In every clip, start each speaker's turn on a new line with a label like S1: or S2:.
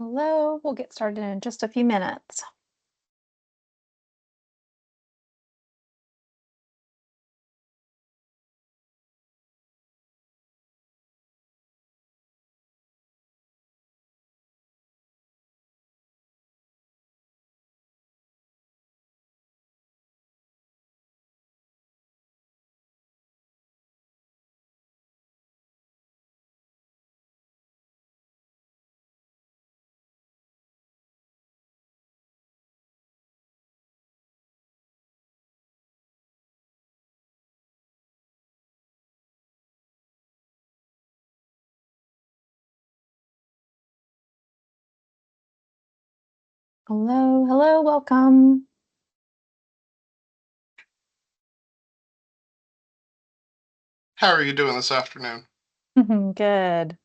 S1: Hello, we'll get started in just a few minutes. Hello, hello, welcome.
S2: How are you doing this afternoon?
S1: Good.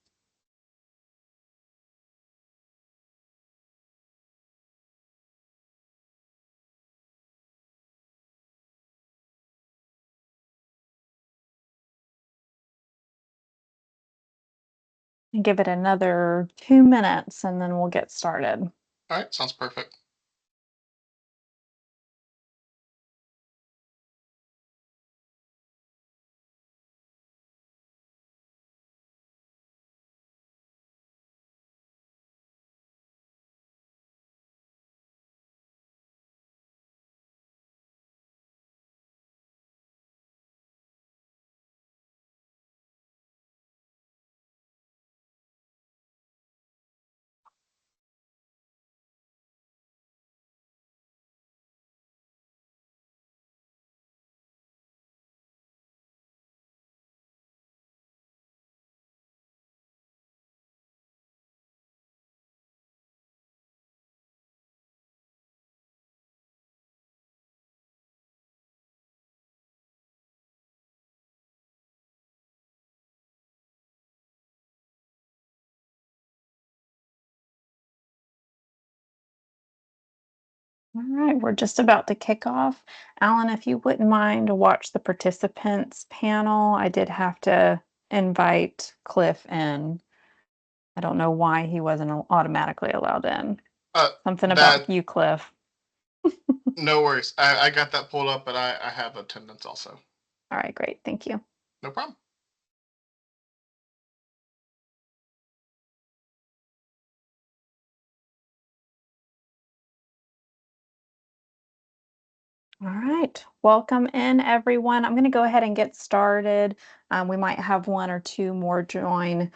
S1: Give it another 2 minutes and then we'll get started.
S2: All right, sounds perfect.
S1: All right, we're just about to kick off. Alan, if you wouldn't mind to watch the participants panel, I did have to invite Cliff in. I don't know why he wasn't automatically allowed in.
S2: Uh,
S1: Something about
S2: that
S1: you, Cliff.
S2: no worries. I got that pulled up, and I have attendance also.
S1: All right, great. Thank you.
S2: No problem.
S1: All right, welcome in everyone. I'm going to go ahead and get started. We might have one or two more join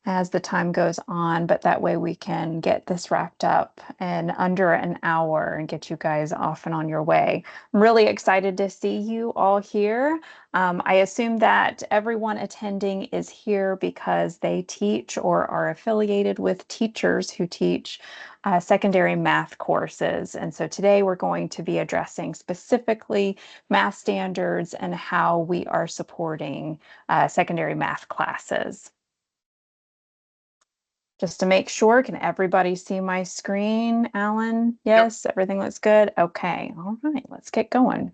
S1: as the time goes on, but that way we can get this wrapped up in under an hour and get you guys off and on your way. I'm really excited to see you all here. I assume that everyone attending is here because they teach or are affiliated with teachers who teach secondary math courses. And so today we're going to be addressing specifically math standards and how we are supporting secondary math classes. Just to make sure, can everybody see my screen, Alan?
S2: Yep.
S1: Yes, everything looks good. Okay, all right, let's get going.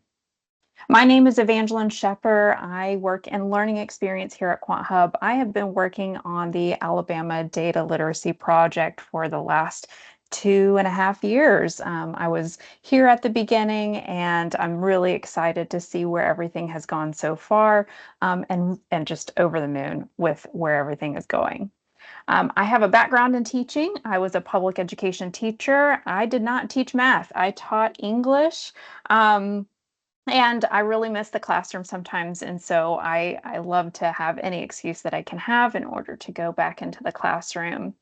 S1: My name is Evangeline Shepper. I work in learning experience here at QuantHub. I have been working on the Alabama Data Literacy Project for the last 2.5 years. I was here at the beginning, and I'm really excited to see where everything has gone so far, and just over the moon with where everything is going. I have a background in teaching. I was a public education teacher. I did not teach math. I taught English. Um, and I really miss the classroom sometimes. And so I love to have any excuse that I can have in order to go back into the classroom.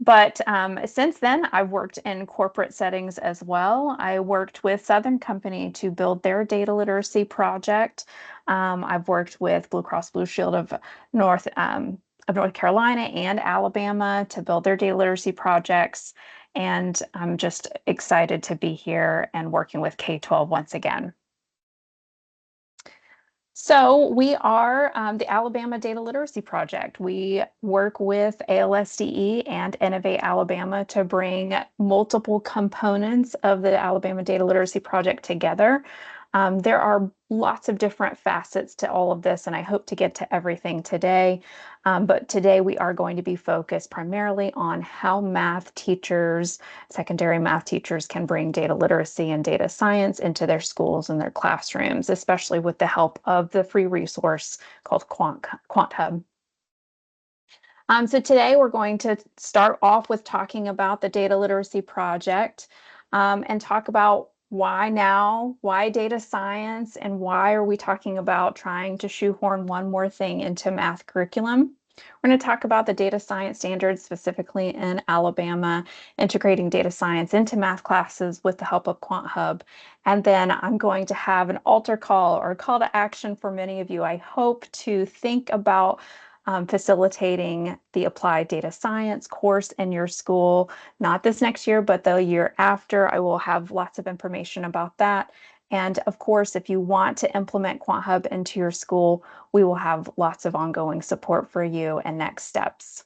S1: But since then, I've worked in corporate settings as well. I worked with Southern Company to build their data literacy project. I've worked with Blue Cross Blue Shield of North Carolina and Alabama to build their data literacy projects. And I'm just excited to be here and working with K-12 once again. So we are the Alabama Data Literacy Project. We work with ALSDE and Innovate Alabama to bring multiple components of the Alabama Data Literacy Project together. There are lots of different facets to all of this, and I hope to get to everything today. But today we are going to be focused primarily on how math teachers, secondary math teachers, can bring data literacy and data science into their schools and their classrooms, especially with the help of the free resource called QuantHub. So today we're going to start off with talking about the data literacy project, and talk about why now, why data science, and why are we talking about trying to shoehorn one more thing into math curriculum. We're going to talk about the data science standards, specifically in Alabama, integrating data science into math classes with the help of QuantHub. And then I'm going to have an altar call or a call to action for many of you. I hope to think about facilitating the applied data science course in your school, not this next year, but the year after. I will have lots of information about that. And of course, if you want to implement QuantHub into your school, we will have lots of ongoing support for you and next steps.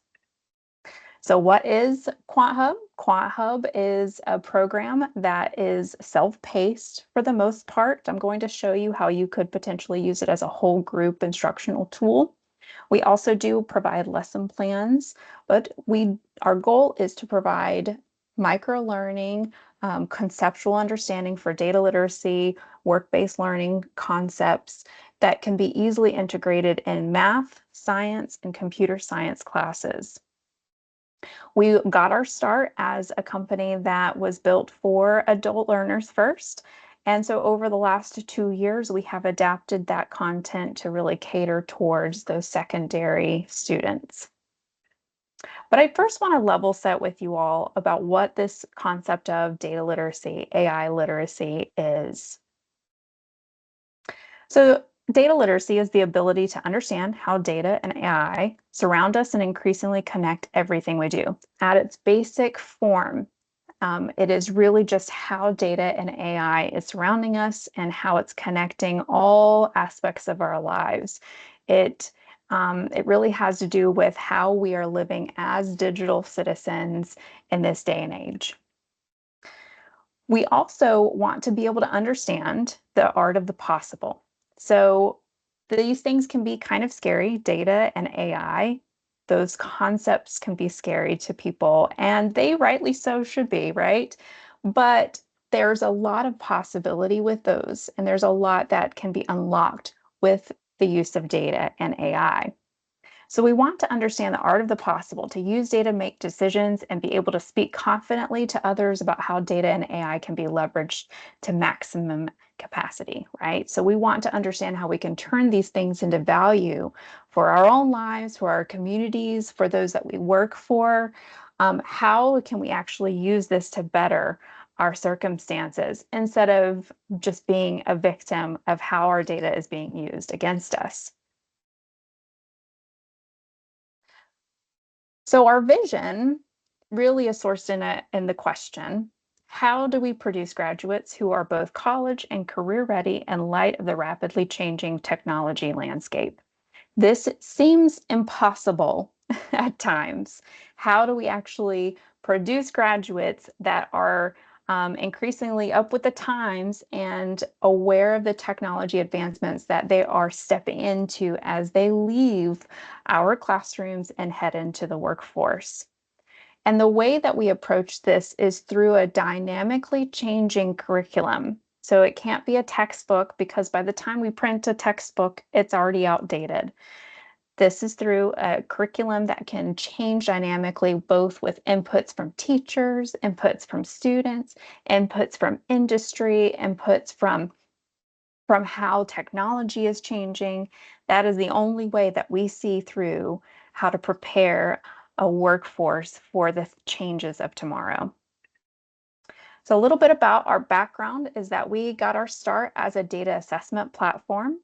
S1: So what is QuantHub? QuantHub is a program that is self-paced for the most part. I'm going to show you how you could potentially use it as a whole group instructional tool. We also do provide lesson plans, but our goal is to provide micro-learning, conceptual understanding for data literacy, work-based learning concepts that can be easily integrated in math, science, and computer science classes. We got our start as a company that was built for adult learners first. And so over the last 2 years, we have adapted that content to really cater towards those secondary students. But I first want to level set with you all about what this concept of data literacy, AI literacy is. So data literacy is the ability to understand how data and AI surround us and increasingly connect everything we do. At its basic form, it is really just how data and AI is surrounding us and how it's connecting all aspects of our lives. It really has to do with how we are living as digital citizens in this day and age. We also want to be able to understand the art of the possible. So these things can be kind of scary, data and AI. Those concepts can be scary to people, and they rightly so should be, right? But there's a lot of possibility with those, and there's a lot that can be unlocked with the use of data and AI. So we want to understand the art of the possible, to use data to make decisions and be able to speak confidently to others about how data and AI can be leveraged to maximum capacity, right? So we want to understand how we can turn these things into value for our own lives, for our communities, for those that we work for. How can we actually use this to better our circumstances instead of just being a victim of how our data is being used against us? So our vision really is sourced in the question, how do we produce graduates who are both college and career ready in light of the rapidly changing technology landscape? This seems impossible at times. How do we actually produce graduates that are increasingly up with the times and aware of the technology advancements that they are stepping into as they leave our classrooms and head into the workforce? And the way that we approach this is through a dynamically changing curriculum. So it can't be a textbook, because by the time we print a textbook, it's already outdated. This is through a curriculum that can change dynamically, both with inputs from teachers, inputs from students, inputs from industry, inputs from how technology is changing. That is the only way that we see through how to prepare a workforce for the changes of tomorrow. So a little bit about our background is that we got our start as a data assessment platform.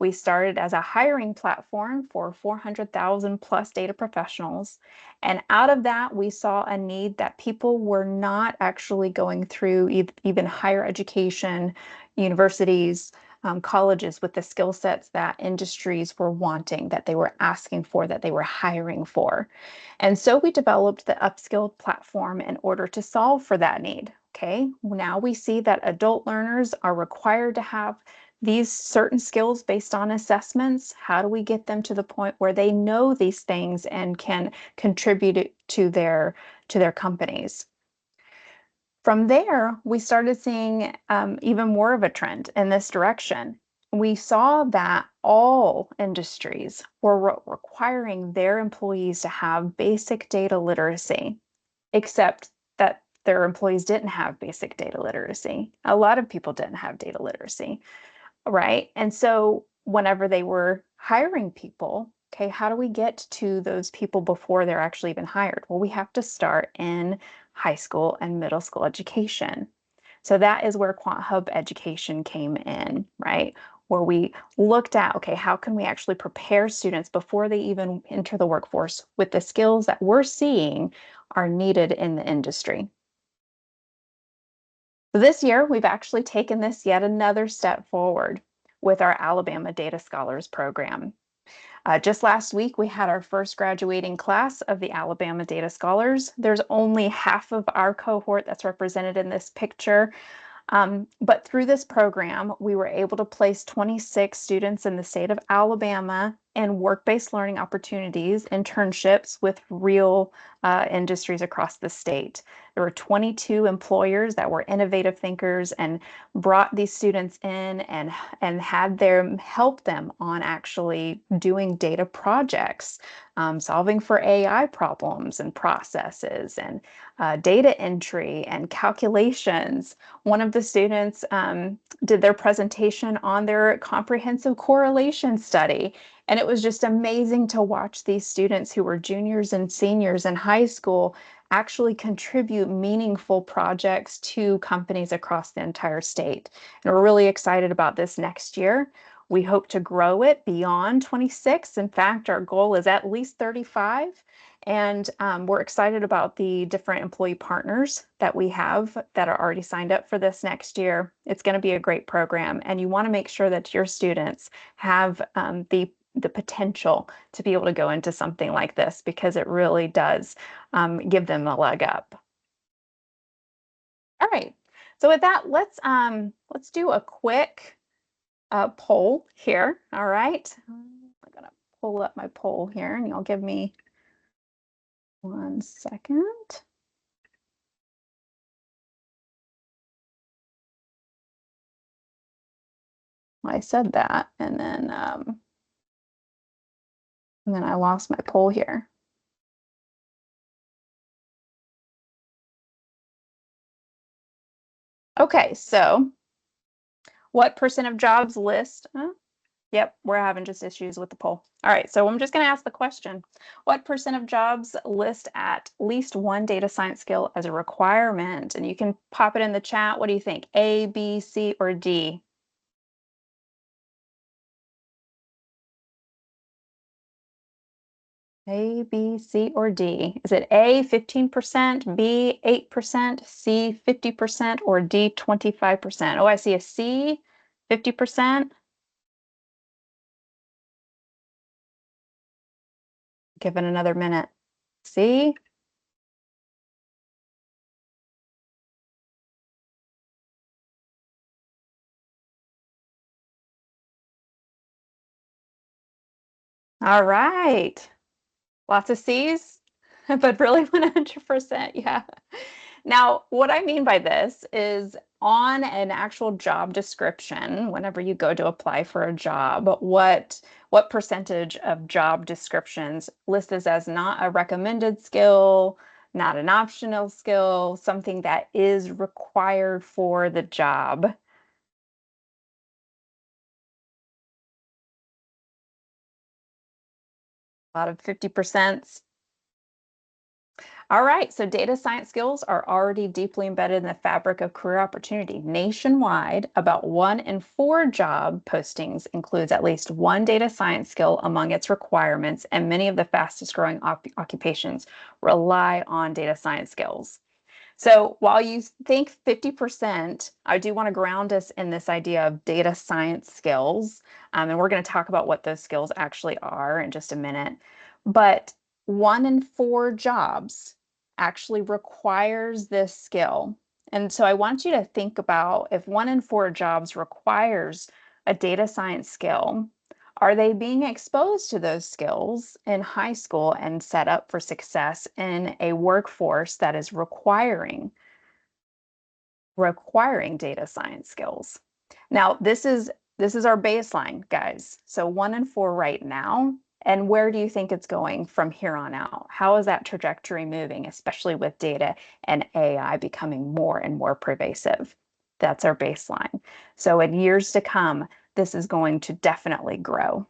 S1: We started as a hiring platform for 400,000 plus data professionals. And out of that, we saw a need that people were not actually going through even higher education, universities, colleges with the skill sets that industries were wanting, that they were asking for, that they were hiring for. And so we developed the Upskilled platform in order to solve for that need. Okay, now we see that adult learners are required to have these certain skills based on assessments. How do we get them to the point where they know these things and can contribute it to their companies? From there, we started seeing even more of a trend in this direction. We saw that all industries were requiring their employees to have basic data literacy, except that their employees didn't have basic data literacy. A lot of people didn't have data literacy, right? And so whenever they were hiring people, okay, how do we get to those people before they're actually even hired? Well, we have to start in high school and middle school education. So that is where QuantHub education came in, right? Where we looked at, okay, how can we actually prepare students before they even enter the workforce with the skills that we're seeing are needed in the industry? This year, we've actually taken this yet another step forward with our Alabama Data Scholars program. Just last week, we had our first graduating class of the Alabama Data Scholars. There's only half of our cohort that's represented in this picture. But through this program, we were able to place 26 students in the state of Alabama in work-based learning opportunities, internships with real industries across the state. There were 22 employers that were innovative thinkers and brought these students in and had them help them on actually doing data projects, solving for AI problems and processes and data entry and calculations. One of the students did their presentation on their comprehensive correlation study. And it was just amazing to watch these students who were juniors and seniors in high school actually contribute meaningful projects to companies across the entire state. And we're really excited about this next year. We hope to grow it beyond 26. In fact, our goal is at least 35. And we're excited about the different employee partners that we have that are already signed up for this next year. It's going to be a great program, and you want to make sure that your students have the potential to be able to go into something like this because it really does give them a leg up. All right. So with that, let's do a quick poll here. All right. I'm gonna pull up my poll here, and you'll give me 1 second. I said that, and then I lost my poll here. Okay, so what percent of jobs list? Yep, we're having just issues with the poll. All right, so I'm just going to ask the question. What percent of jobs list at least one data science skill as a requirement? And you can pop it in the chat. What do you think? A, B, C, or D? A, B, C, or D? Is it A, 15%, B, 8%, C, 50%, or D, 25%? Oh, I see a C, 50%. Give it another minute. C. All right. Lots of C's, but really 100%. Yeah. Now, what I mean by this is on an actual job description, whenever you go to apply for a job, what percentage of job descriptions list this as not a recommended skill, not an optional skill, something that is required for the job? A lot of 50%. All right, so data science skills are already deeply embedded in the fabric of career opportunity. Nationwide, about 1 in 4 job postings includes at least one data science skill among its requirements, and many of the fastest growing occupations rely on data science skills. So while you think 50%, I do want to ground us in this idea of data science skills. And we're going to talk about what those skills actually are in just a minute. But 1 in 4 jobs actually requires this skill. And so I want you to think about if 1 in 4 jobs requires a data science skill, are they being exposed to those skills in high school and set up for success in a workforce that is requiring data science skills? Now, this is our baseline, guys. So 1 in 4 right now. And where do you think it's going from here on out? How is that trajectory moving, especially with data and AI becoming more and more pervasive? That's our baseline. So in years to come, this is going to definitely grow.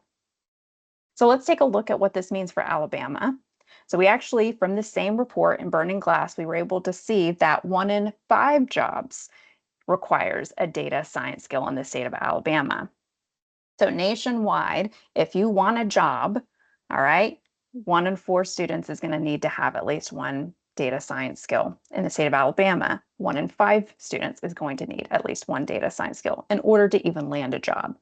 S1: So let's take a look at what this means for Alabama. So we actually, from the same report in Burning Glass, we were able to see that 1 in 5 jobs requires a data science skill in the state of Alabama. So nationwide, if you want a job, all right, 1 in 4 students is going to need to have at least one data science skill. In the state of Alabama, 1 in 5 students is going to need at least one data science skill in order to even land a job.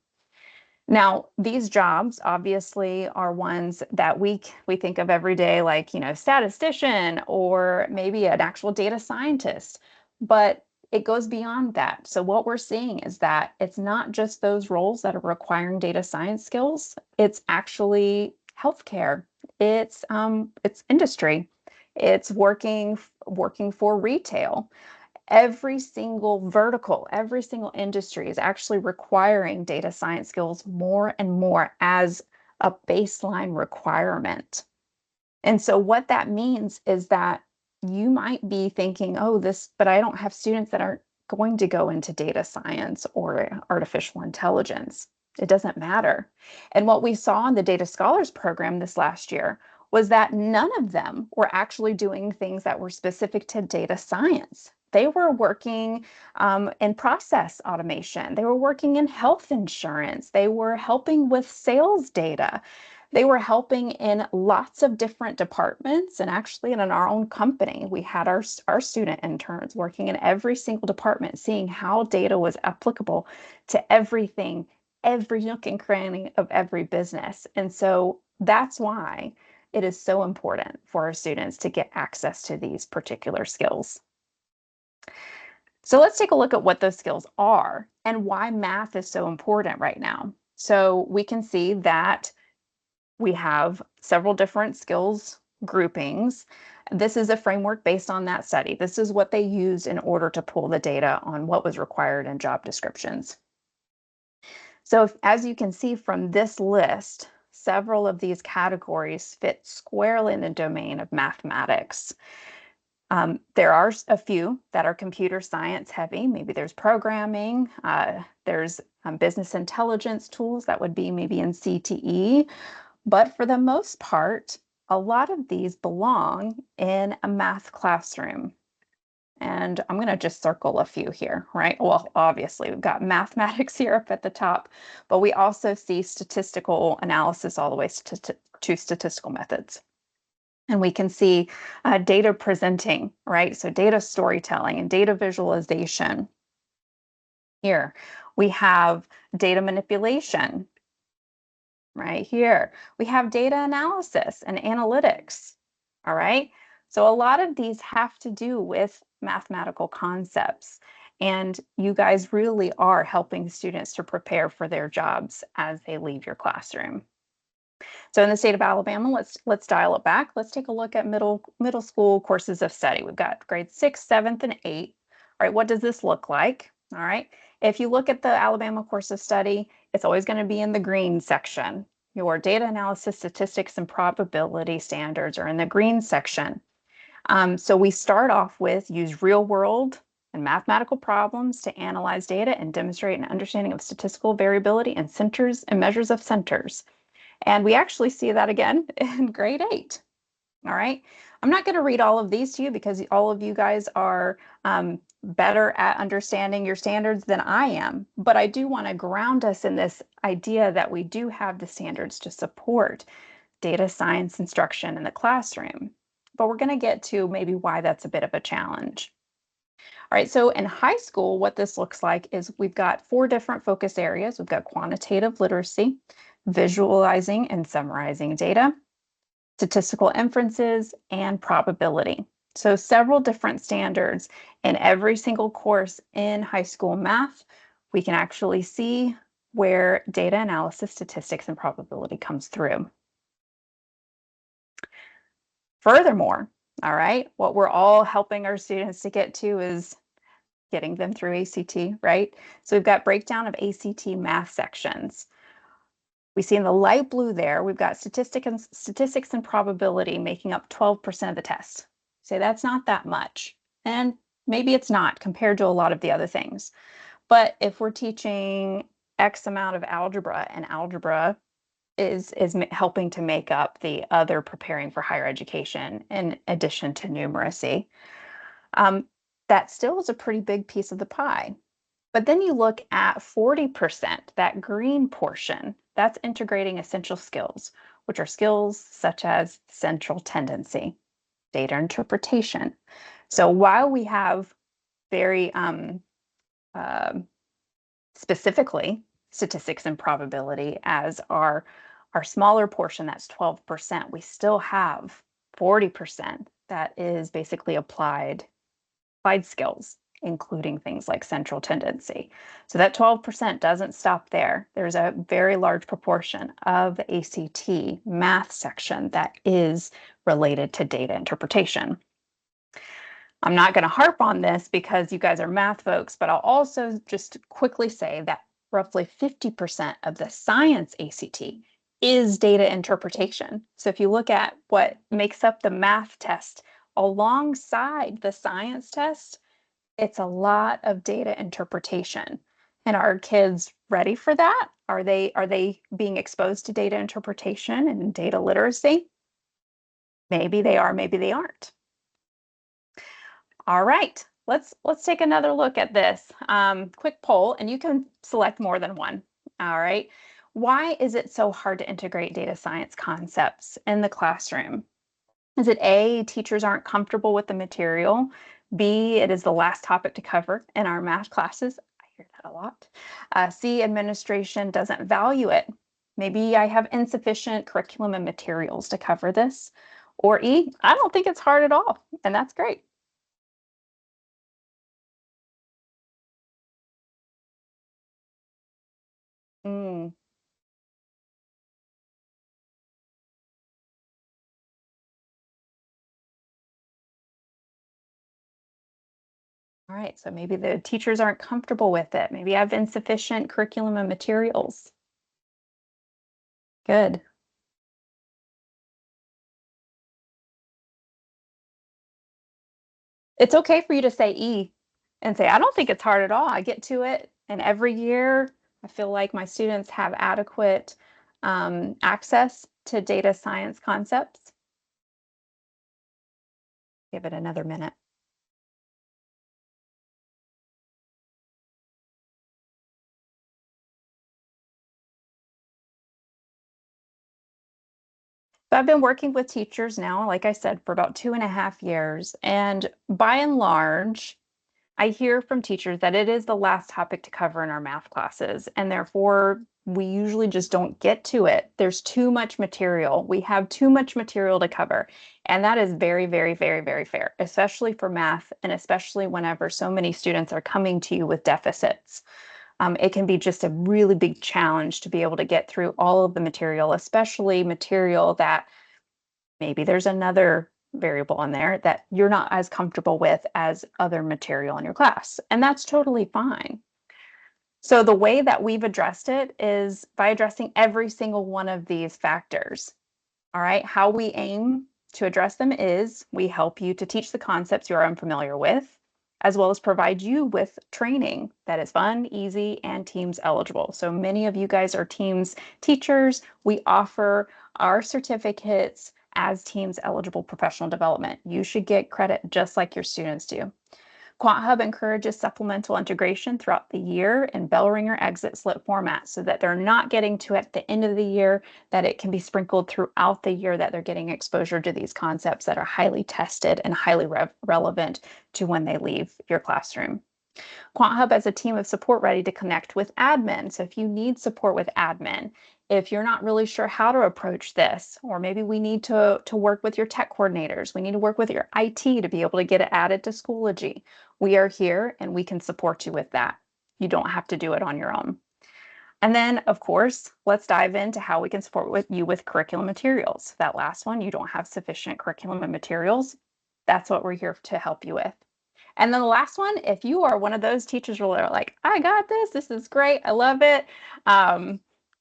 S1: Now, these jobs obviously are ones that we think of every day, like, statistician or maybe an actual data scientist, but it goes beyond that. So what we're seeing is that it's not just those roles that are requiring data science skills, it's actually healthcare, it's industry, it's working for retail. Every single vertical, every single industry is actually requiring data science skills more and more as a baseline requirement. And so what that means is that you might be thinking, oh, but I don't have students that are going to go into data science or artificial intelligence. It doesn't matter. And what we saw in the Data Scholars Program this last year was that none of them were actually doing things that were specific to data science. They were working in process automation. They were working in health insurance. They were helping with sales data. They were helping in lots of different departments. And actually, in our own company, we had our student interns working in every single department, seeing how data was applicable to everything, every nook and cranny of every business. And so that's why it is so important for our students to get access to these particular skills. So let's take a look at what those skills are and why math is so important right now. So we can see that we have several different skills groupings. This is a framework based on that study. This is what they used in order to pull the data on what was required in job descriptions. So as you can see from this list, several of these categories fit squarely in the domain of mathematics. There are a few that are computer science heavy. Maybe there's programming, there's business intelligence tools that would be maybe in CTE. But for the most part, a lot of these belong in a math classroom. And I'm going to just circle a few here, right? Well, obviously, we've got mathematics here up at the top, but we also see statistical analysis all the way to statistical methods. And we can see data presenting, right? So data storytelling and data visualization. Here, we have data manipulation. Right here, we have data analysis and analytics. All right. So a lot of these have to do with mathematical concepts. And you guys really are helping students to prepare for their jobs as they leave your classroom. So in the state of Alabama, let's dial it back. Let's take a look at middle school courses of study. We've got grades 6th, 7th, and 8th. All right, what does this look like? All right, if you look at the Alabama course of study, it's always going to be in the green section. Your data analysis, statistics, and probability standards are in the green section. So we start off with use real world and mathematical problems to analyze data and demonstrate an understanding of statistical variability and centers and measures of centers. And we actually see that again in grade 8. All right. I'm not going to read all of these to you because all of you guys are better at understanding your standards than I am. But I do want to ground us in this idea that we do have the standards to support data science instruction in the classroom. But we're going to get to maybe why that's a bit of a challenge. All right, so in high school, what this looks like is we've got 4 different focus areas. We've got quantitative literacy, visualizing and summarizing data, statistical inferences, and probability. So several different standards in every single course in high school math. We can actually see where data analysis, statistics, and probability comes through. Furthermore, all right, what we're all helping our students to get to is getting them through ACT, right? So we've got breakdown of ACT math sections. We see in the light blue there, we've got statistics and probability making up 12% of the test. Say that's not that much. And maybe it's not compared to a lot of the other things. But if we're teaching X amount of algebra, and algebra is helping to make up the other preparing for higher education in addition to numeracy, that still is a pretty big piece of the pie. But then you look at 40%, that green portion, that's integrating essential skills, which are skills such as central tendency, data interpretation. So while we have very specifically statistics and probability as our smaller portion, that's 12%, we still have 40% that is basically applied skills, including things like central tendency. So that 12% doesn't stop there. There's a very large proportion of the ACT math section that is related to data interpretation. I'm not going to harp on this because you guys are math folks, but I'll also just quickly say that roughly 50% of the science ACT is data interpretation. So if you look at what makes up the math test alongside the science test, it's a lot of data interpretation. And are kids ready for that? Are they being exposed to data interpretation and data literacy? Maybe they are, maybe they aren't. All right, let's take another look at this quick poll, and you can select more than one. All right, why is it so hard to integrate data science concepts in the classroom? Is it A, teachers aren't comfortable with the material? B, it is the last topic to cover in our math classes. I hear that a lot. C, administration doesn't value it. Maybe I have insufficient curriculum and materials to cover this. Or E, I don't think it's hard at all, and that's great. Mm, all right, so maybe the teachers aren't comfortable with it. Maybe I have insufficient curriculum and materials. Good. It's okay for you to say E and say, I don't think it's hard at all. I get to it. And every year, I feel like my students have adequate access to data science concepts. Give it another minute. So I've been working with teachers now, like I said, for about 2.5 years. And by and large, I hear from teachers that it is the last topic to cover in our math classes, and therefore we usually just don't get to it. There's too much material. We have too much material to cover. And that is very, very, very, very fair, especially for math, and especially whenever so many students are coming to you with deficits. It can be just a really big challenge to be able to get through all of the material, especially material that maybe there's another variable in there that you're not as comfortable with as other material in your class. And that's totally fine. So the way that we've addressed it is by addressing every single one of these factors. All right, how we aim to address them is we help you to teach the concepts you are unfamiliar with, as well as provide you with training that is fun, easy, and Teams eligible. So many of you guys are Teams teachers. We offer our certificates as Teams eligible professional development. You should get credit just like your students do. QuantHub encourages supplemental integration throughout the year in bell ringer exit slip format so that they're not getting to at the end of the year, that it can be sprinkled throughout the year, that they're getting exposure to these concepts that are highly tested and highly relevant to when they leave your classroom. QuantHub has a team of support ready to connect with admin. So if you need support with admin, if you're not really sure how to approach this, or maybe we need to work with your tech coordinators, we need to work with your IT to be able to get it added to Schoology, we are here and we can support you with that. You don't have to do it on your own. And then, of course, let's dive into how we can support you with curriculum materials. That last one, you don't have sufficient curriculum and materials. That's what we're here to help you with. And then the last one, if you are one of those teachers who are like, I got this is great, I love it.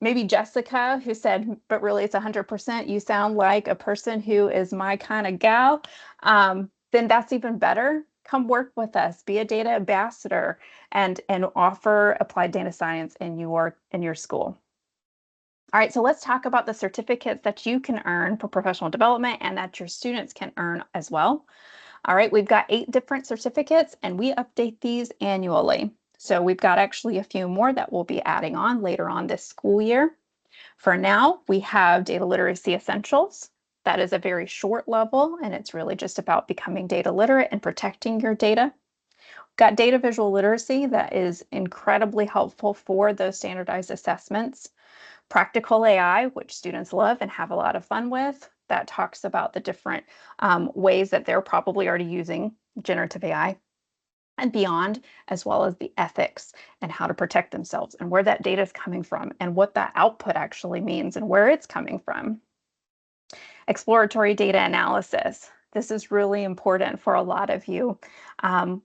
S1: Maybe Jessica, who said, but really it's 100%, you sound like a person who is my kind of gal, then that's even better. Come work with us, be a data ambassador, and offer applied data science in your school. All right, so let's talk about the certificates that you can earn for professional development and that your students can earn as well. All right, we've got 8 different certificates and we update these annually. So we've got actually a few more that we'll be adding on later on this school year. For now, we have Data Literacy Essentials. That is a very short level and it's really just about becoming data literate and protecting your data. Got Data Visual Literacy that is incredibly helpful for those standardized assessments. Practical AI, which students love and have a lot of fun with, that talks about the different ways that they're probably already using generative AI and beyond, as well as the ethics and how to protect themselves and where that data is coming from and what that output actually means and where it's coming from. Exploratory data analysis. This is really important for a lot of you,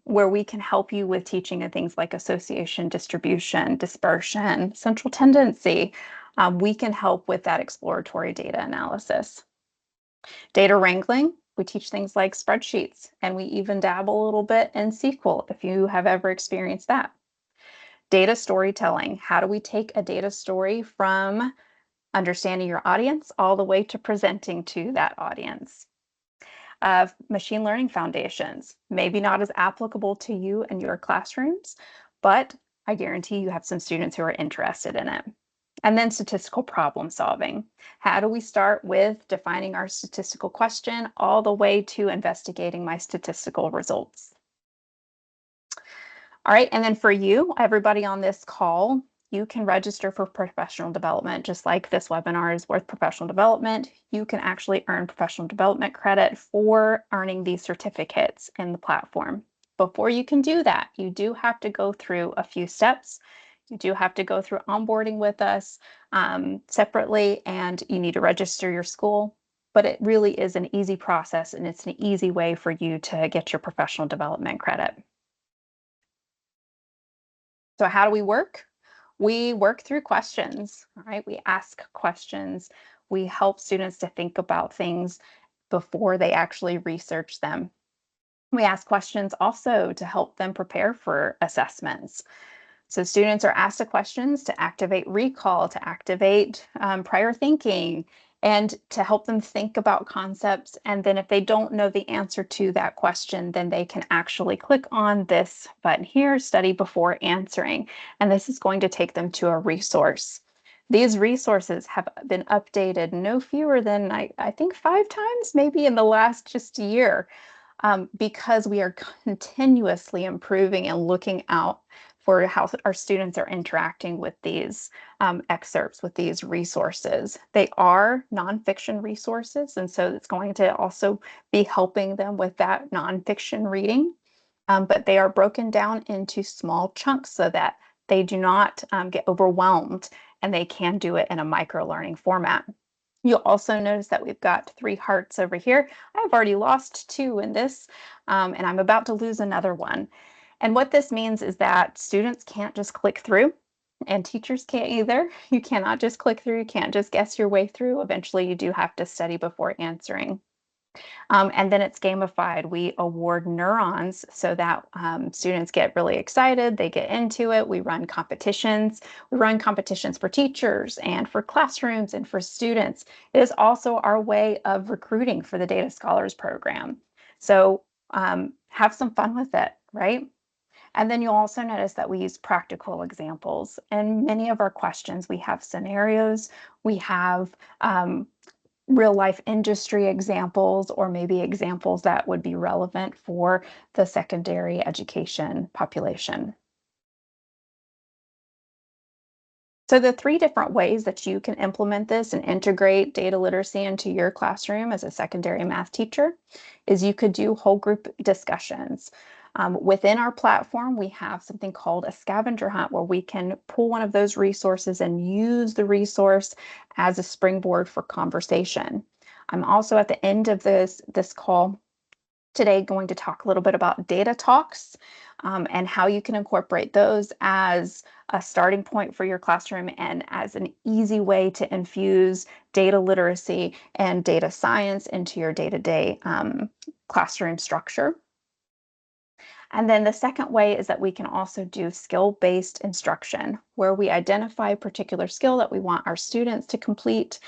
S1: where we can help you with teaching of things like association, distribution, dispersion, central tendency. We can help with that exploratory data analysis. Data wrangling, we teach things like spreadsheets, and we even dabble a little bit in SQL if you have ever experienced that. Data storytelling, how do we take a data story from understanding your audience all the way to presenting to that audience? Machine learning foundations, maybe not as applicable to you and your classrooms, but I guarantee you have some students who are interested in it. And then statistical problem solving. How do we start with defining our statistical question all the way to investigating my statistical results? All right, and then for you, everybody on this call, you can register for professional development, just like this webinar is worth professional development. You can actually earn professional development credit for earning these certificates in the platform. Before you can do that, you do have to go through a few steps. You do have to go through onboarding with us separately, and you need to register your school. But it really is an easy process, and it's an easy way for you to get your professional development credit. So how do we work? We work through questions, right? We ask questions. We help students to think about things before they actually research them. We ask questions also to help them prepare for assessments. So students are asked the questions to activate recall, to activate prior thinking, and to help them think about concepts. And then if they don't know the answer to that question, then they can actually click on this button here, study before answering. And this is going to take them to a resource. These resources have been updated no fewer than, I think, 5 times, maybe in the last just year, because we are continuously improving and looking out for how our students are interacting with these excerpts, with these resources. They are nonfiction resources, and so it's going to also be helping them with that nonfiction reading, but they are broken down into small chunks so that they do not get overwhelmed and they can do it in a micro-learning format. You'll also notice that we've got 3 hearts over here. I've already lost 2 in this, and I'm about to lose another one. And what this means is that students can't just click through, and teachers can't either. You cannot just click through, you can't just guess your way through. Eventually, you do have to study before answering. And then it's gamified. We award neurons so that students get really excited, they get into it. We run competitions. We run competitions for teachers and for classrooms and for students. It is also our way of recruiting for the Data Scholars Program. So have some fun with it, right? And then you'll also notice that we use practical examples. In many of our questions, we have scenarios, we have real life industry examples, or maybe examples that would be relevant for the secondary education population. So the three different ways that you can implement this and integrate data literacy into your classroom as a secondary math teacher is you could do whole group discussions. Within our platform, we have something called a scavenger hunt where we can pull one of those resources and use the resource as a springboard for conversation. I'm also at the end of this call today going to talk a little bit about data talks and how you can incorporate those as a starting point for your classroom and as an easy way to infuse data literacy and data science into your day-to-day classroom structure. And then the second way is that we can also do skill-based instruction, where we identify a particular skill that we want our students to complete.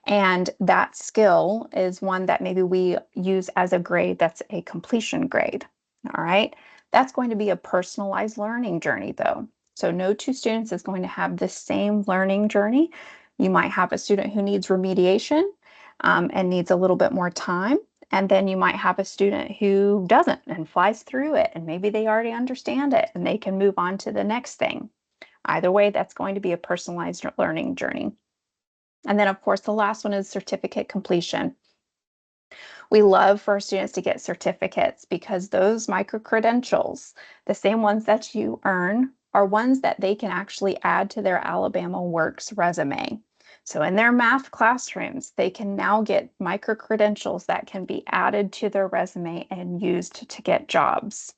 S1: And that skill is one that maybe we use as a grade that's a completion grade. All right. That's going to be a personalized learning journey, though. So no two students is going to have the same learning journey. You might have a student who needs remediation and needs a little bit more time. And then you might have a student who doesn't and flies through it, and maybe they already understand it and they can move on to the next thing. Either way, that's going to be a personalized learning journey. And then, of course, the last one is certificate completion. We love for our students to get certificates because those micro credentials, the same ones that you earn, are ones that they can actually add to their Alabama Works resume. So in their math classrooms, they can now get micro credentials that can be added to their resume and used to get jobs.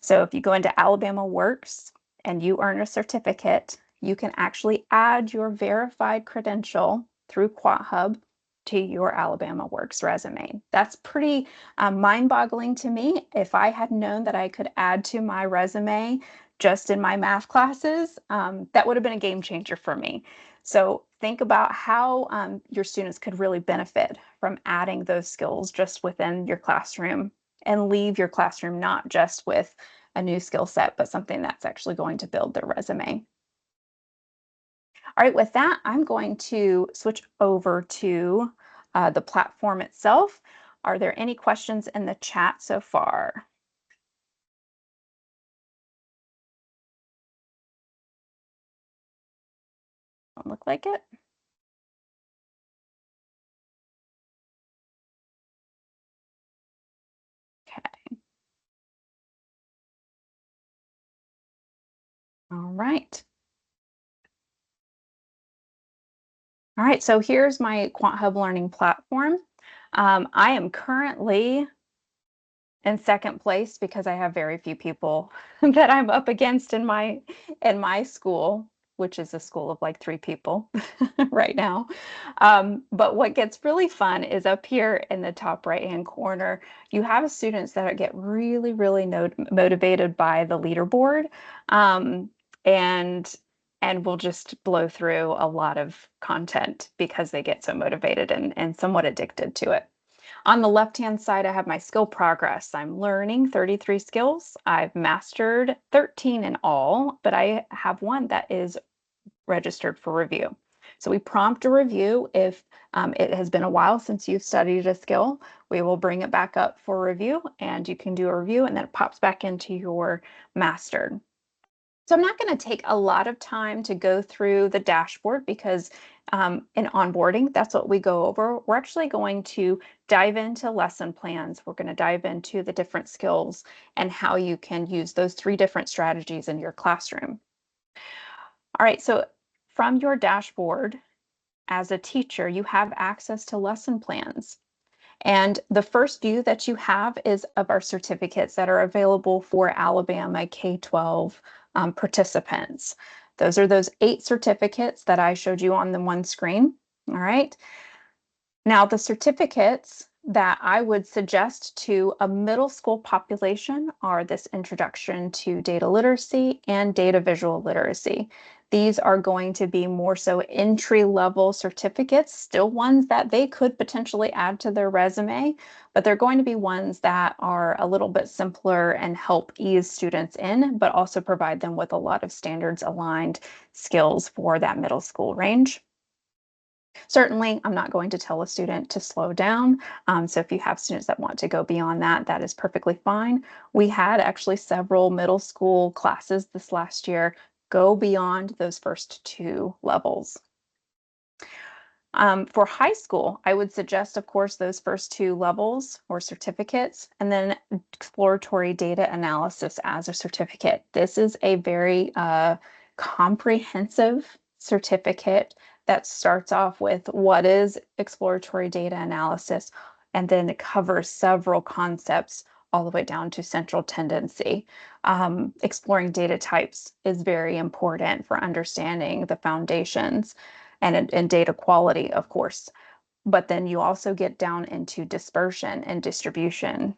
S1: So if you go into Alabama Works and you earn a certificate, you can actually add your verified credential through QuantHub to your Alabama Works resume. That's pretty mind-boggling to me. If I had known that I could add to my resume just in my math classes, that would have been a game changer for me. So think about how your students could really benefit from adding those skills just within your classroom and leave your classroom not just with a new skill set, but something that's actually going to build their resume. All right, with that, I'm going to switch over to the platform itself. Are there any questions in the chat so far? Don't look like it. Okay. All right. All right, so here's my QuantHub learning platform. I am currently in second place because I have very few people that I'm up against in my school, which is a school of like 3 people right now. But what gets really fun is up here in the top right-hand corner, you have students that get really, really motivated by the leaderboard, um, and and will just blow through a lot of content because they get so motivated and somewhat addicted to it. On the left-hand side, I have my skill progress. I'm learning 33 skills. I've mastered 13 in all, but I have one that is registered for review. So we prompt a review if it has been a while since you've studied a skill. We will bring it back up for review, and you can do a review, and then it pops back into your mastered. So I'm not going to take a lot of time to go through the dashboard because in onboarding, that's what we go over. We're actually going to dive into lesson plans. We're going to dive into the different skills and how you can use those 3 different strategies in your classroom. All right, so from your dashboard, as a teacher, you have access to lesson plans. And the first view that you have is of our certificates that are available for Alabama K-12 participants. Those are those 8 certificates that I showed you on the one screen. All right. Now, the certificates that I would suggest to a middle school population are this Introduction to Data Literacy and Data Visual Literacy. These are going to be more so entry-level certificates, still ones that they could potentially add to their resume, but they're going to be ones that are a little bit simpler and help ease students in, but also provide them with a lot of standards-aligned skills for that middle school range. Certainly, I'm not going to tell a student to slow down. So if you have students that want to go beyond that, that is perfectly fine. We had actually several middle school classes this last year go beyond those first two levels. For high school, I would suggest, of course, those first two levels or certificates, and then exploratory data analysis as a certificate. This is a very comprehensive certificate that starts off with what is exploratory data analysis, and then it covers several concepts all the way down to central tendency. Exploring data types is very important for understanding the foundations and data quality, of course. But then you also get down into dispersion and distribution,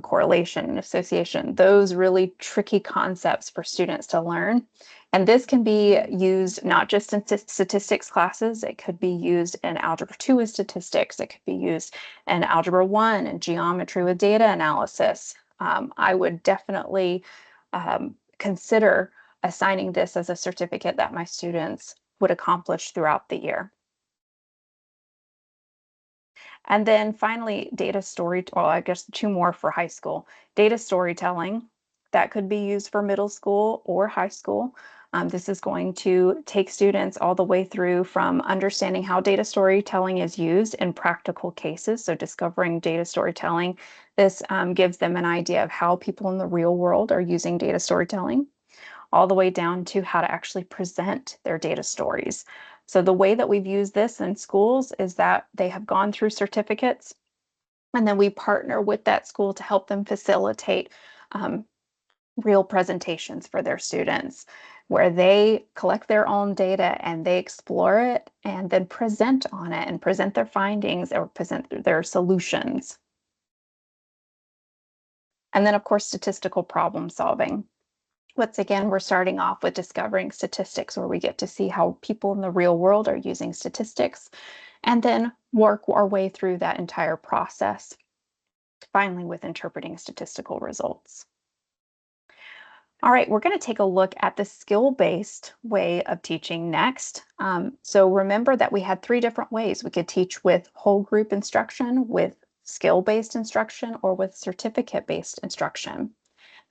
S1: correlation and association, those really tricky concepts for students to learn. And this can be used not just in statistics classes, it could be used in Algebra 2 with statistics, it could be used in Algebra 1 and geometry with data analysis. I would definitely consider assigning this as a certificate that my students would accomplish throughout the year. And then finally, data story, well, I guess two more for high school. Data storytelling, that could be used for middle school or high school. This is going to take students all the way through from understanding how data storytelling is used in practical cases. So discovering data storytelling, this gives them an idea of how people in the real world are using data storytelling, all the way down to how to actually present their data stories. So the way that we've used this in schools is that they have gone through certificates, and then we partner with that school to help them facilitate real presentations for their students, where they collect their own data and they explore it and then present on it and present their findings or present their solutions. And then, of course, statistical problem solving. Once again, we're starting off with discovering statistics, where we get to see how people in the real world are using statistics, and then work our way through that entire process, finally with interpreting statistical results. All right, we're going to take a look at the skill-based way of teaching next. So remember that we had three different ways. We could teach with whole group instruction, with skill-based instruction, or with certificate-based instruction.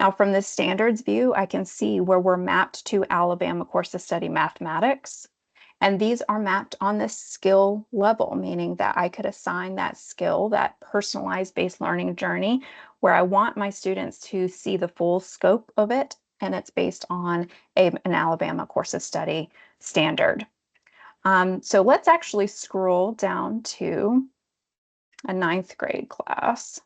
S1: Now, from the standards view, I can see where we're mapped to Alabama Course of Study Mathematics. And these are mapped on the skill level, meaning that I could assign that skill, that personalized based learning journey, where I want my students to see the full scope of it. And it's based on an Alabama Course of Study standard. So let's actually scroll down to a 9th grade class.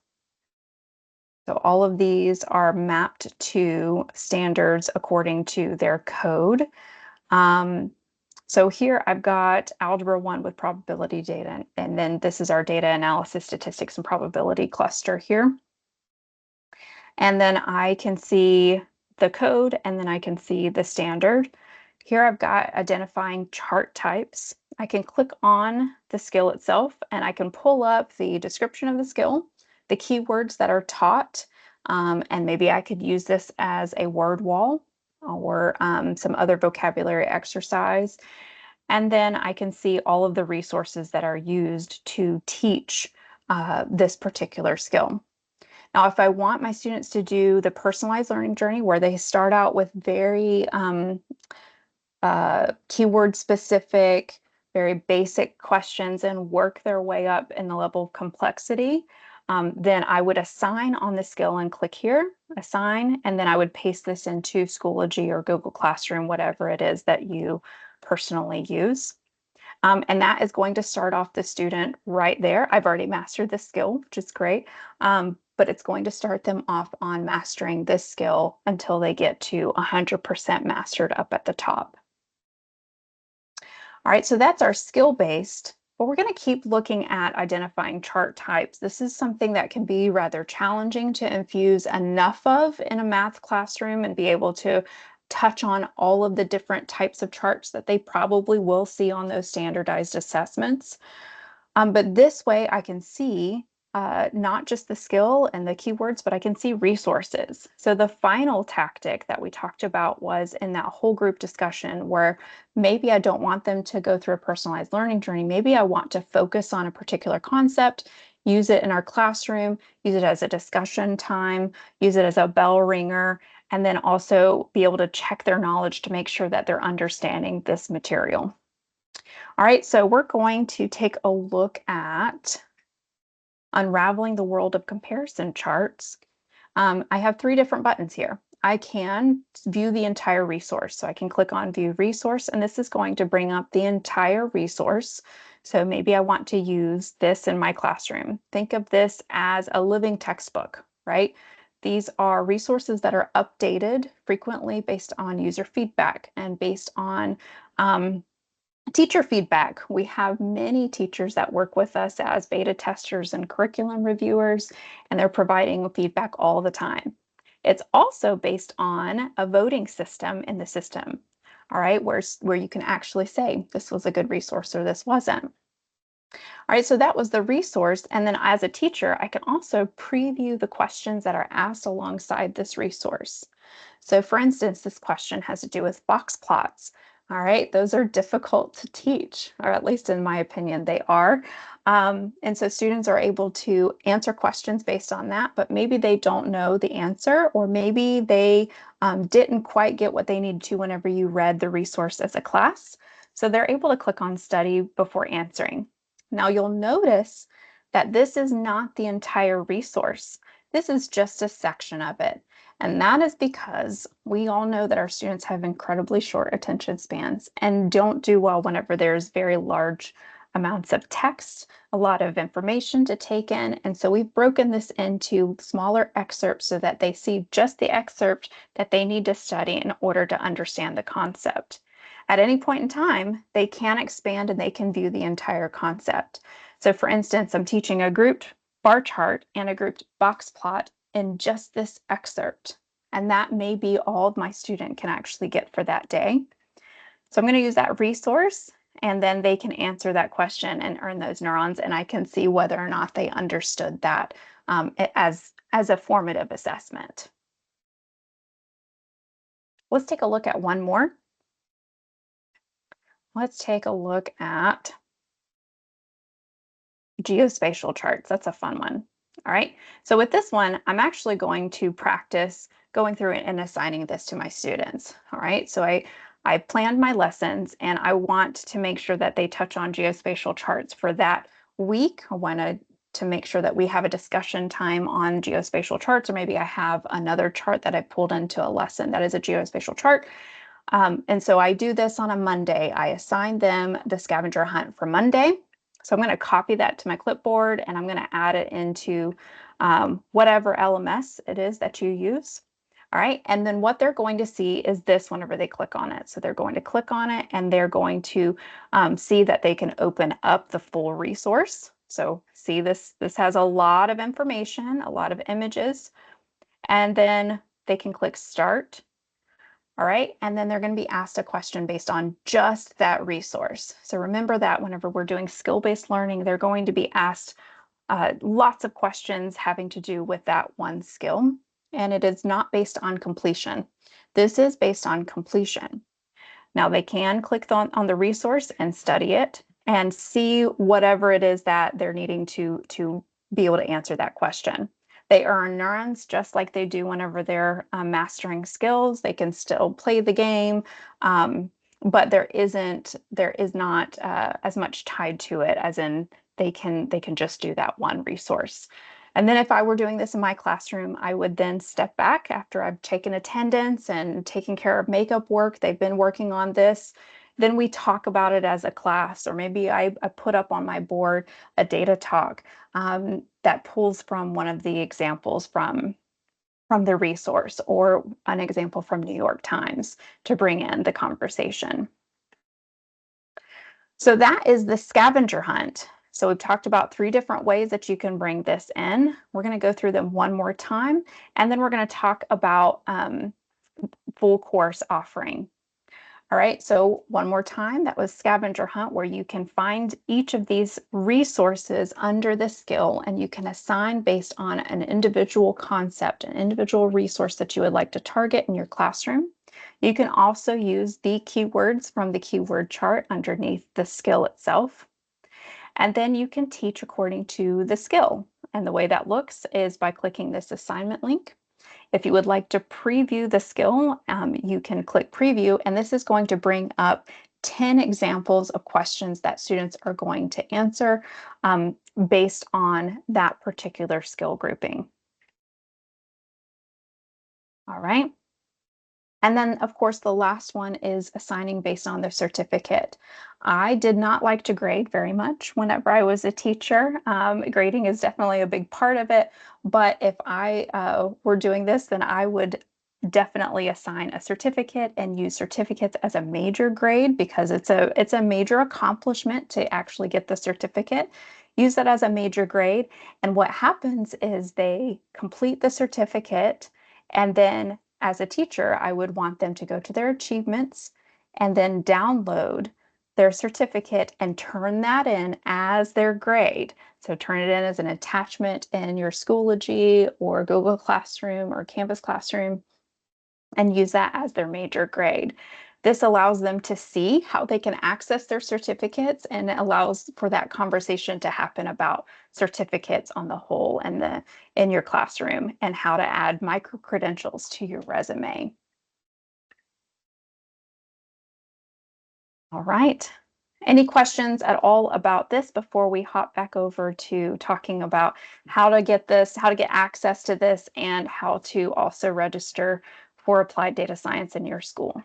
S1: So all of these are mapped to standards according to their code. So here I've got Algebra 1 with probability data, and then this is our data analysis, statistics, and probability cluster here. And then I can see the code, and then I can see the standard. Here I've got identifying chart types. I can click on the skill itself, and I can pull up the description of the skill, the keywords that are taught, and maybe I could use this as a word wall or some other vocabulary exercise. And then I can see all of the resources that are used to teach this particular skill. Now, if I want my students to do the personalized learning journey, where they start out with very keyword specific, very basic questions and work their way up in the level of complexity, then I would assign on the skill and click here, assign, and then I would paste this into Schoology or Google Classroom, whatever it is that you personally use. And that is going to start off the student right there. I've already mastered this skill, which is great, but it's going to start them off on mastering this skill until they get to 100% mastered up at the top. All right, so that's our skill-based, but we're going to keep looking at identifying chart types. This is something that can be rather challenging to infuse enough of in a math classroom and be able to touch on all of the different types of charts that they probably will see on those standardized assessments. But this way I can see not just the skill and the keywords, but I can see resources. So the final tactic that we talked about was in that whole group discussion where maybe I don't want them to go through a personalized learning journey. Maybe I want to focus on a particular concept, use it in our classroom, use it as a discussion time, use it as a bell ringer, and then also be able to check their knowledge to make sure that they're understanding this material. All right, so we're going to take a look at unraveling the world of comparison charts. I have 3 different buttons here. I can view the entire resource. So I can click on view resource, and this is going to bring up the entire resource. So maybe I want to use this in my classroom. Think of this as a living textbook, right? These are resources that are updated frequently based on user feedback and based on teacher feedback. We have many teachers that work with us as beta testers and curriculum reviewers, and they're providing feedback all the time. It's also based on a voting system in the system, all right, where you can actually say this was a good resource or this wasn't. All right, so that was the resource. And then as a teacher, I can also preview the questions that are asked alongside this resource. So for instance, this question has to do with box plots. All right, those are difficult to teach, or at least in my opinion, they are. And so students are able to answer questions based on that, but maybe they don't know the answer, or maybe they didn't quite get what they needed to whenever you read the resource as a class. So they're able to click on study before answering. Now you'll notice that this is not the entire resource. This is just a section of it. And that is because we all know that our students have incredibly short attention spans and don't do well whenever there's very large amounts of text, a lot of information to take in. And so we've broken this into smaller excerpts so that they see just the excerpt that they need to study in order to understand the concept. At any point in time, they can expand and they can view the entire concept. So for instance, I'm teaching a grouped bar chart and a grouped box plot in just this excerpt. And that may be all my student can actually get for that day. So I'm going to use that resource, and then they can answer that question and earn those neurons, and I can see whether or not they understood that as a formative assessment. Let's take a look at one more. Let's take a look at geospatial charts. That's a fun one. All right, so with this one, I'm actually going to practice going through and assigning this to my students. All right, so I planned my lessons and I want to make sure that they touch on geospatial charts for that week. I want to make sure that we have a discussion time on geospatial charts, or maybe I have another chart that I pulled into a lesson that is a geospatial chart. And so I do this on a Monday. I assign them the scavenger hunt for Monday. So I'm going to copy that to my clipboard and I'm going to add it into whatever LMS it is that you use. All right, and then what they're going to see is this whenever they click on it. So they're going to click on it and they're going to see that they can open up the full resource. So see this has a lot of information, a lot of images, and then they can click start. All right, and then they're going to be asked a question based on just that resource. So remember that whenever we're doing skill-based learning, they're going to be asked lots of questions having to do with that one skill. And it is not based on completion. This is based on completion. Now they can click on the resource and study it and see whatever it is that they're needing to be able to answer that question. They earn neurons just like they do whenever they're mastering skills. They can still play the game, but there is not as much tied to it as in they can just do that one resource. And then if I were doing this in my classroom, I would then step back after I've taken attendance and taken care of makeup work. They've been working on this. Then we talk about it as a class, or maybe I put up on my board a data talk that pulls from one of the examples from the resource, or an example from New York Times to bring in the conversation. So that is the scavenger hunt. So we've talked about 3 different ways that you can bring this in. We're going to go through them one more time, and then we're going to talk about full course offering. All right, so one more time, that was scavenger hunt, where you can find each of these resources under the skill and you can assign based on an individual concept, an individual resource that you would like to target in your classroom. You can also use the keywords from the keyword chart underneath the skill itself. And then you can teach according to the skill. And the way that looks is by clicking this assignment link. If you would like to preview the skill, you can click preview, and this is going to bring up 10 examples of questions that students are going to answer based on that particular skill grouping. All right. And then, of course, the last one is assigning based on their certificate. I did not like to grade very much whenever I was a teacher. Grading is definitely a big part of it. But if I were doing this, then I would definitely assign a certificate and use certificates as a major grade because it's a major accomplishment to actually get the certificate. Use that as a major grade. And what happens is they complete the certificate and then as a teacher, I would want them to go to their achievements and then download their certificate and turn that in as their grade. So turn it in as an attachment in your Schoology or Google Classroom or Canvas Classroom and use that as their major grade. This allows them to see how they can access their certificates and it allows for that conversation to happen about certificates on the whole and in your classroom and how to add micro credentials to your resume. All right. Any questions at all about this before we hop back over to talking about how to get this, how to get access to this, and how to also register for applied data science in your school?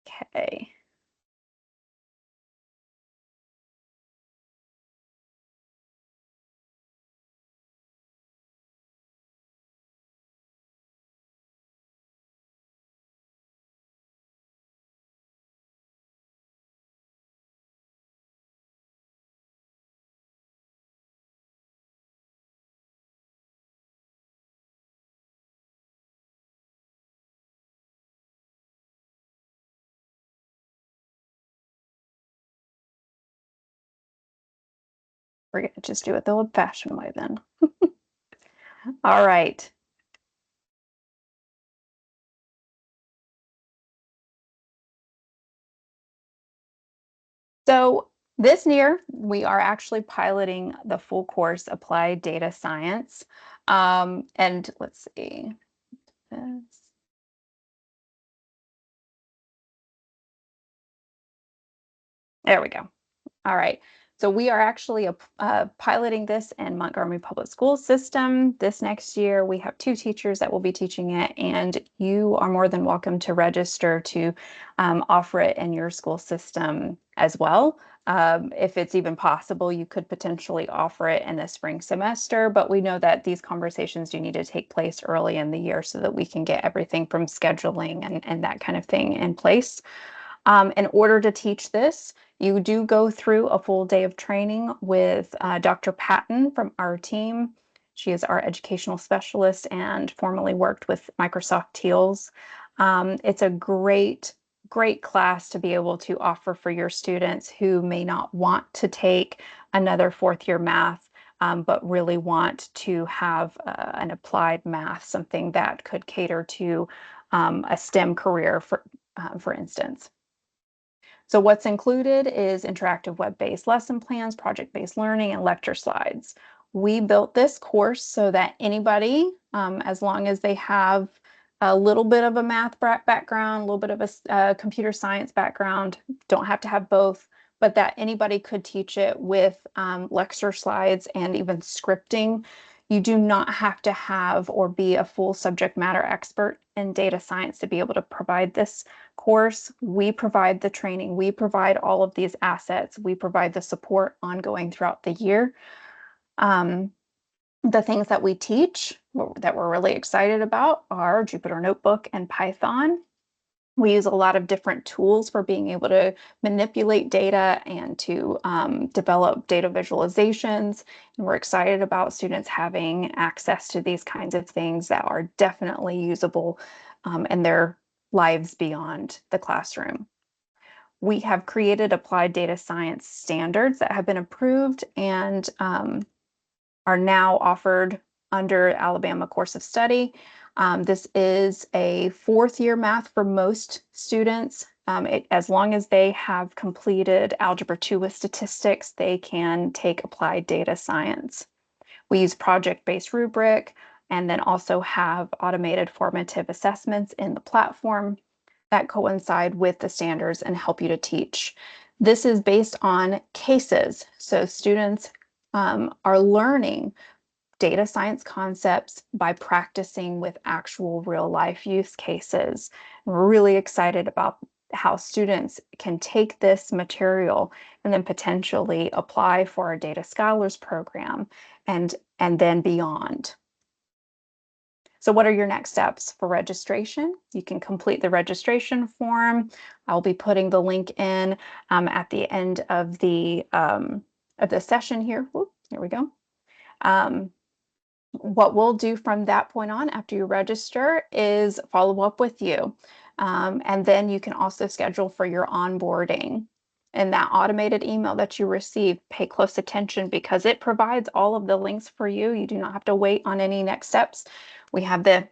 S1: Okay. We're going to just do it the old-fashioned way then. All right. So this year, we are actually piloting the full course Applied Data Science. And let's see. There we go. All right. So we are actually piloting this in Montgomery Public School System. This next year, we have 2 teachers that will be teaching it, and you are more than welcome to register to offer it in your school system as well. If it's even possible, you could potentially offer it in the spring semester, but we know that these conversations do need to take place early in the year so that we can get everything from scheduling and that kind of thing in place. In order to teach this, you do go through a full day of training with Dr. Patton from our team. She is our educational specialist and formerly worked with Microsoft Teams. It's a great class to be able to offer for your students who may not want to take another 4th-year math, but really want to have an applied math, something that could cater to a STEM career, for instance. So what's included is interactive web-based lesson plans, project-based learning, and lecture slides. We built this course so that anybody, as long as they have a little bit of a math background, a little bit of a computer science background, don't have to have both, but that anybody could teach it with lecture slides and even scripting. You do not have to have or be a full subject matter expert in data science to be able to provide this course. We provide the training, we provide all of these assets, we provide the support ongoing throughout the year. The things that we teach that we're really excited about are Jupyter Notebook and Python. We use a lot of different tools for being able to manipulate data and to develop data visualizations. And we're excited about students having access to these kinds of things that are definitely usable in their lives beyond the classroom. We have created applied data science standards that have been approved and are now offered under Alabama course of study. This is a fourth year math for most students. As long as they have completed Algebra 2 with statistics, they can take applied data science. We use project-based rubric and then also have automated formative assessments in the platform that coincide with the standards and help you to teach. This is based on cases. So students are learning data science concepts by practicing with actual real life use cases. And we're really excited about how students can take this material and then potentially apply for our Data Scholars program and then beyond. So what are your next steps for registration? You can complete the registration form. I'll be putting the link in at the end of the session here. Whoop, here we go. What we'll do from that point on after you register is follow up with you. And then you can also schedule for your onboarding. And that automated email that you receive, pay close attention because it provides all of the links for you. You do not have to wait on any next steps. We have the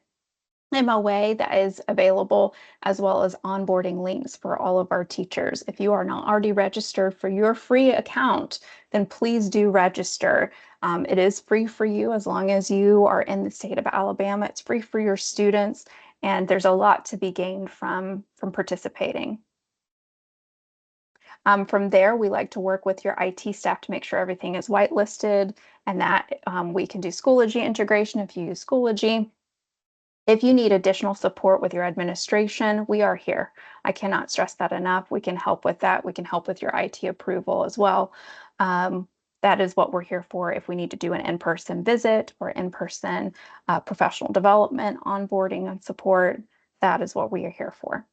S1: MOA that is available, as well as onboarding links for all of our teachers. If you are not already registered for your free account, then please do register. It is free for you as long as you are in the state of Alabama. It's free for your students, and there's a lot to be gained from participating. From there, we like to work with your IT staff to make sure everything is whitelisted and that we can do Schoology integration if you use Schoology. If you need additional support with your administration, we are here. I cannot stress that enough. We can help with that. We can help with your IT approval as well. That is what we're here for. If we need to do an in-person visit or in-person professional development, onboarding and support, that is what we are here for.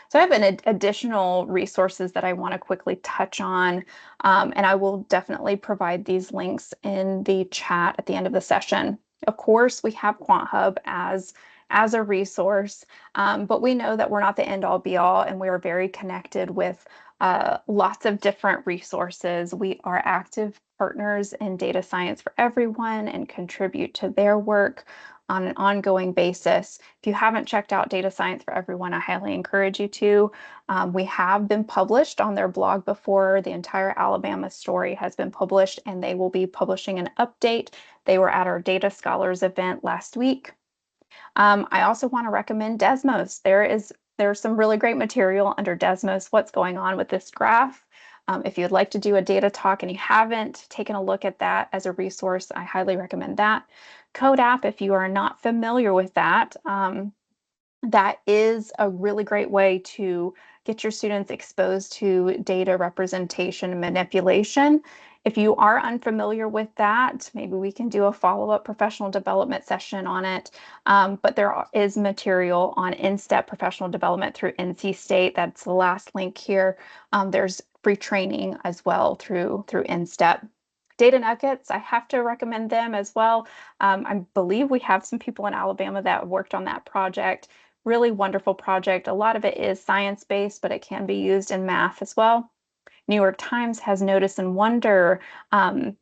S1: So I have an additional resources that I want to quickly touch on, and I will definitely provide these links in the chat at the end of the session. Of course, we have QuantHub as a resource, but we know that we're not the end all be all, and we are very connected with lots of different resources. We are active partners in data science for everyone and contribute to their work on an ongoing basis. If you haven't checked out Data Science for Everyone, I highly encourage you to. We have been published on their blog before. The entire Alabama story has been published, and they will be publishing an update. They were at our Data Scholars event last week. I also want to recommend Desmos. There's some really great material under Desmos, what's going on with this graph. If you'd like to do a data talk and you haven't taken a look at that as a resource, I highly recommend that. CodeApp, if you are not familiar with that, that is a really great way to get your students exposed to data representation and manipulation. If you are unfamiliar with that, maybe we can do a follow-up professional development session on it. But there is material on in-step professional development through NC State. That's the last link here. There's free training as well through in-step. Data Nuggets, I have to recommend them as well. I believe we have some people in Alabama that worked on that project. Really wonderful project. A lot of it is science-based, but it can be used in math as well. New York Times has Notice and Wonder.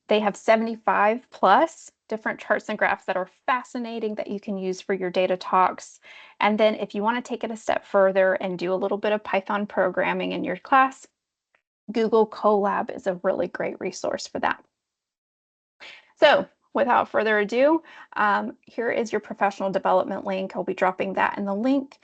S1: They have 75 plus different charts and graphs that are fascinating that you can use for your data talks. And then if you want to take it a step further and do a little bit of Python programming in your class, Google Colab is a really great resource for that. So without further ado, here is your professional development link. I'll be dropping that in the link.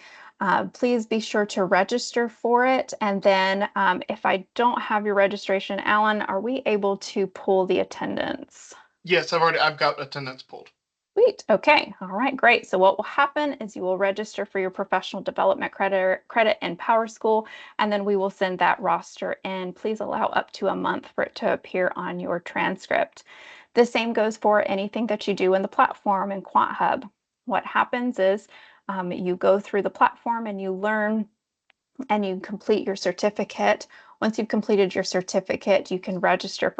S1: Please be sure to register for it. And then if I don't have your registration, Alan, are we able to pull the attendance?
S2: Yes, I've got attendance pulled.
S1: Sweet. Okay. All right. Great. So what will happen is you will register for your professional development credit in PowerSchool, and then we will send that roster in. Please allow up to a month for it to appear on your transcript. The same goes for anything that you do in the platform in QuantHub. What happens is you go through the platform and you learn and you complete your certificate. Once you've completed your certificate, you can register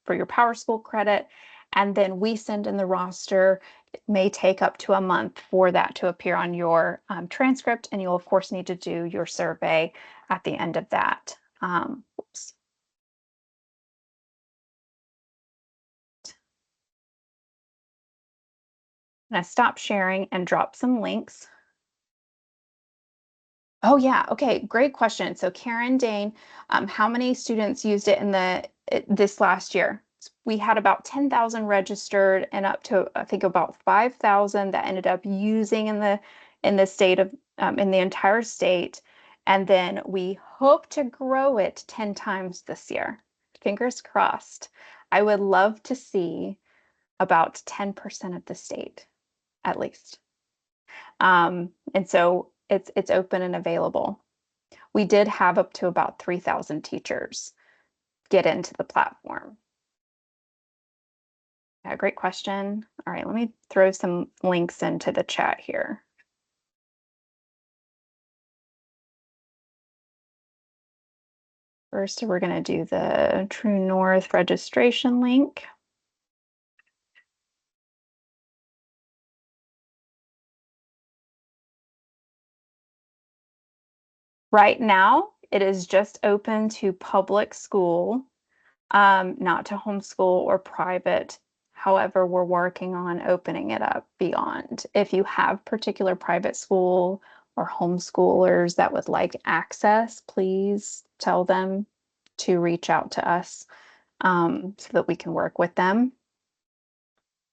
S1: for your PowerSchool credit, and then we send in the roster It may take up to a month for that to appear on your transcript, and you'll of course need to do your survey at the end of that. Oops. I'm gonna stop sharing and drop some links. Oh yeah, okay, great question. So Karen Dane, how many students used it in this last year? We had about 10,000 registered and up to I think about 5,000 that ended up using in the state of in the entire state. And then we hope to grow it 10 times this year. Fingers crossed. I would love to see about 10% of the state at least. And so it's open and available. We did have up to about 3,000 teachers get into the platform. Yeah, great question. All right, let me throw some links into the chat here. First, we're going to do the True North registration link. Right now, it is just open to public school, not to homeschool or private. However, we're working on opening it up beyond. If you have particular private school or homeschoolers that would like access, please tell them to reach out to us so that we can work with them.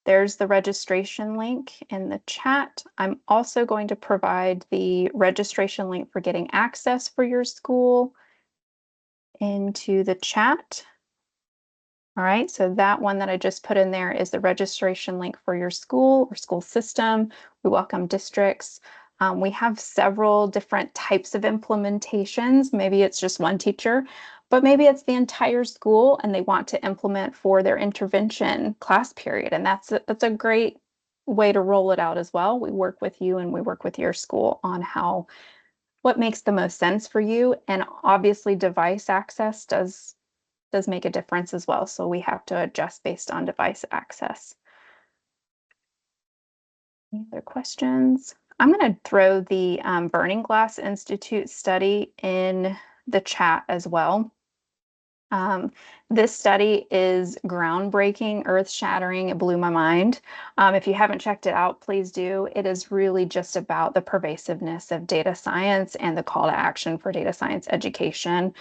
S1: There's the registration link in the chat. I'm also going to provide the registration link for getting access for your school into the chat. All right, so that one that I just put in there is the registration link for your school or school system. We welcome districts. We have several different types of implementations. Maybe it's just one teacher, but maybe it's the entire school and they want to implement for their intervention class period. And that's a great way to roll it out as well. We work with you and we work with your school on what makes the most sense for you. And obviously device access does make a difference as well. So we have to adjust based on device access. Any other questions? I'm going to throw the Burning Glass Institute study in the chat as well. This study is groundbreaking, earth-shattering. It blew my mind. If you haven't checked it out, please do. It is really just about the pervasiveness of data science and the call to action for data science education.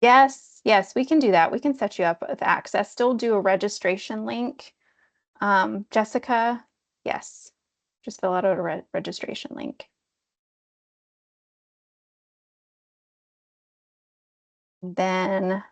S1: Yes, we can do that. We can set you up with access. Still do a registration link. Jessica, yes, just fill out a registration link. Then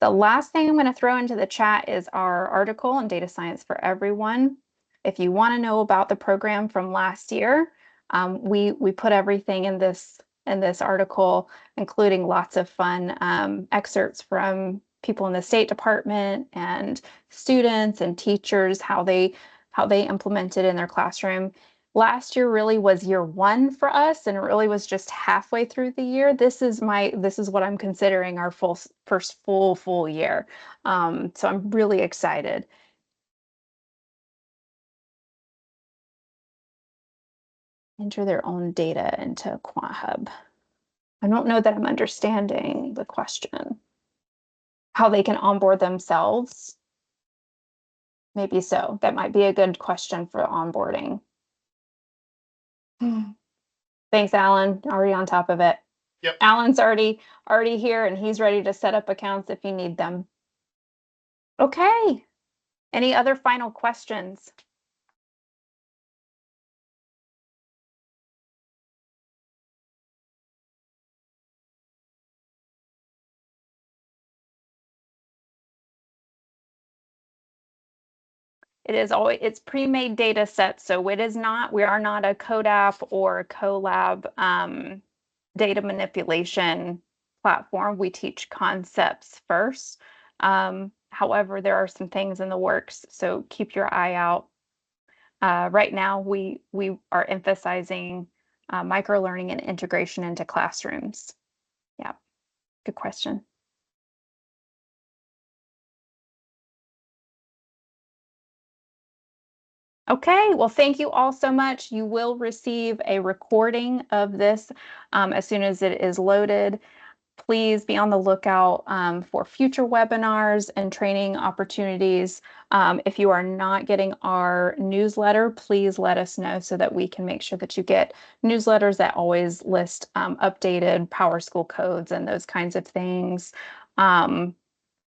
S1: the last thing I'm going to throw into the chat is our article on data science for everyone. If you want to know about the program from last year, we put everything in this article, including lots of fun excerpts from people in the State Department and students and teachers, how they implemented in their classroom. Last year really was year one for us, and it really was just halfway through the year. This is what I'm considering our first full year. So I'm really excited. Enter their own data into QuantHub. I don't know that I'm understanding the question. How they can onboard themselves? Maybe so. That might be a good question for onboarding. Thanks, Alan. Already on top of it.
S2: Yep.
S1: Alan's already here and he's ready to set up accounts if you need them. Okay. Any other final questions? It's pre-made data sets, so we are not a CODAP or a CoLab data manipulation platform. We teach concepts first. However, there are some things in the works, so keep your eye out. Right now, we are emphasizing microlearning and integration into classrooms. Yeah, good question. Okay, well, thank you all so much. You will receive a recording of this as soon as it is loaded. Please be on the lookout for future webinars and training opportunities. If you are not getting our newsletter, please let us know so that we can make sure that you get newsletters that always list updated PowerSchool codes and those kinds of things.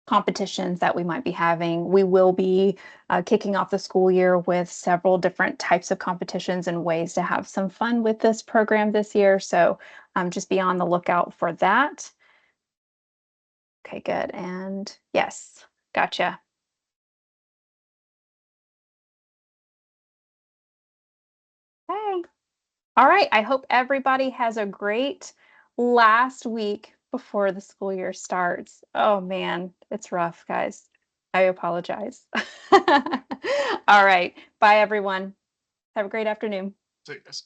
S1: Competitions that we might be having. We will be kicking off the school year with several different types of competitions and ways to have some fun with this program this year. So just be on the lookout for that. Okay, good. And yes, gotcha. Okay. All right. I hope everybody has a great last week before the school year starts. Oh man, it's rough, guys. I apologize. All right. Bye, everyone. Have a great afternoon.
S2: So, yes.